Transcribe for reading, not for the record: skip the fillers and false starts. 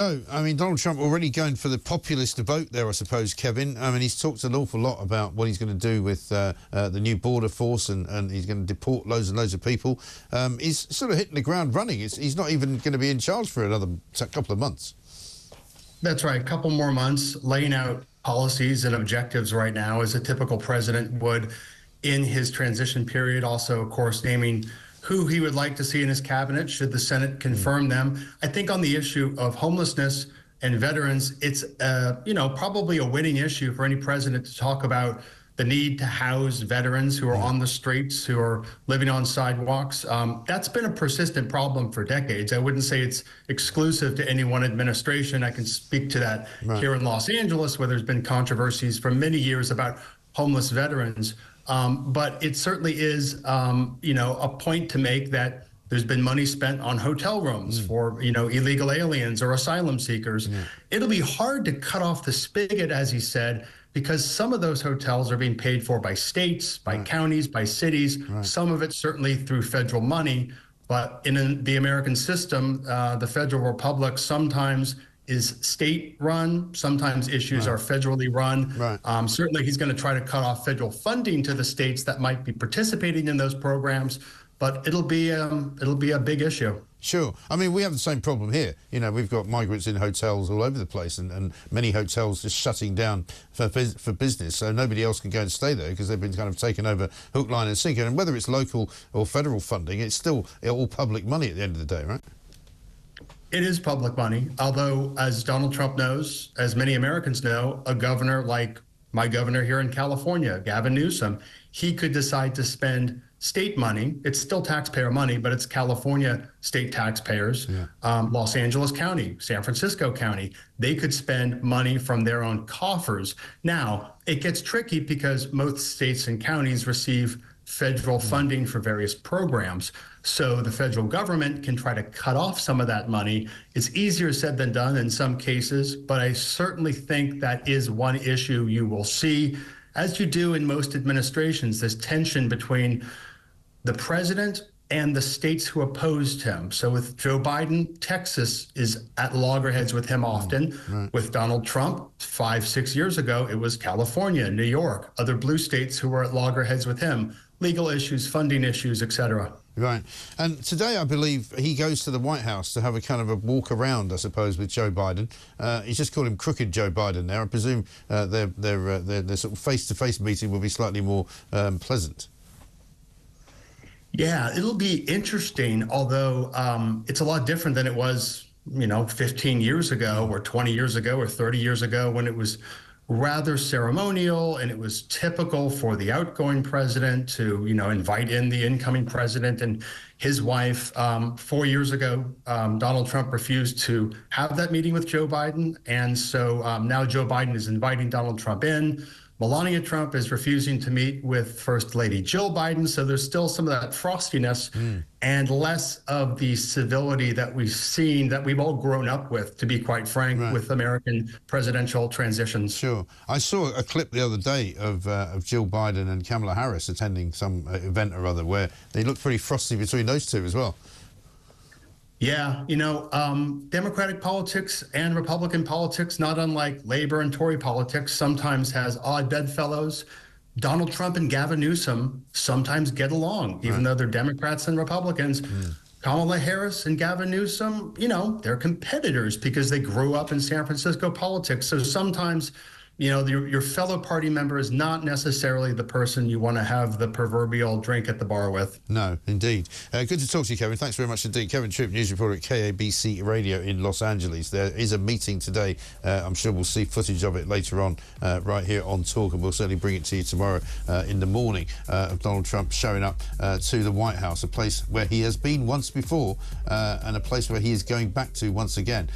Oh, I mean, Donald Trump already going for the populist vote there, I suppose, Kevin. I mean, he's talked an awful lot about what he's going to do with the new border force, and he's going to deport loads and loads of people. He's sort of hitting the ground running. He's not even going to be in charge for another couple of months. That's right. A couple more months, laying out policies and objectives right now, as a typical president would in his transition period. Also, of course, naming who he would like to see in his cabinet should the Senate confirm them. I think on the issue of homelessness and veterans, it's probably a winning issue for any president to talk about the need to house veterans who are on the streets, who are living on sidewalks. That's been a persistent problem for decades. I wouldn't say it's exclusive to any one administration. I can speak to that here in Los Angeles, where there's been controversies for many years about homeless veterans. But it certainly is, a point to make that there's been money spent on hotel rooms for, illegal aliens or asylum seekers. It'll be hard to cut off the spigot, as he said, because some of those hotels are being paid for by states, by counties, by cities, some of it certainly through federal money. But in the American system, the federal republic sometimes is state-run. Sometimes issues are federally run. Certainly, he's going to try to cut off federal funding to the states that might be participating in those programs, but it'll be a big issue. Sure. I mean, we have the same problem here. We've got migrants in hotels all over the place, and many hotels just shutting down for business, so nobody else can go and stay there because they've been kind of taken over hook, line and sinker. And whether it's local or federal funding, it's still all public money at the end of the day, right? It is public money, although, as Donald Trump knows, as many Americans know, a governor like my governor here in California, Gavin Newsom, he could decide to spend state money. It's still taxpayer money, but it's California state taxpayers, Los Angeles County, San Francisco County. They could spend money from their own coffers. Now, it gets tricky because most states and counties receive federal funding for various programs. So the federal government can try to cut off some of that money. It's easier said than done in some cases, but I certainly think that is one issue you will see, as you do in most administrations, this tension between the president and the states who opposed him. So with Joe Biden, Texas is at loggerheads with him often. With Donald Trump, 5-6 years ago, it was California, New York, other blue states who were at loggerheads with him. Legal issues, funding issues, etc. Right. And today, I believe, he goes to the White House to have a kind of a walk around, I suppose, with Joe Biden. He's just called him Crooked Joe Biden there. I presume their sort of face-to-face meeting will be slightly more pleasant. Yeah, it'll be interesting, although it's a lot different than it was, 15 years ago or 20 years ago or 30 years ago, when it was rather ceremonial, and it was typical for the outgoing president to, invite in the incoming president and his wife. 4 years ago, Donald Trump refused to have that meeting with Joe Biden, and so now Joe Biden is inviting Donald Trump in. Melania Trump is refusing to meet with First Lady Jill Biden, so there's still some of that frostiness and less of the civility that we've seen, that we've all grown up with, to be quite frank, with American presidential transitions. Sure. I saw a clip the other day of Jill Biden and Kamala Harris attending some event or other where they looked pretty frosty between those two as well. Yeah, Democratic politics and Republican politics, not unlike Labor and Tory politics, sometimes has odd bedfellows. Donald Trump and Gavin Newsom sometimes get along, even though they're Democrats and Republicans. Kamala Harris and Gavin Newsom, they're competitors because they grew up in San Francisco politics. So sometimes, your fellow party member is not necessarily the person you want to have the proverbial drink at the bar with. No, indeed. Good to talk to you, Kevin. Thanks very much indeed. Kevin Tripp, news reporter at KABC Radio in Los Angeles. There is a meeting today. I'm sure we'll see footage of it later on right here on Talk, and we'll certainly bring it to you tomorrow in the morning of Donald Trump showing up to the White House, a place where he has been once before and a place where he is going back to once again.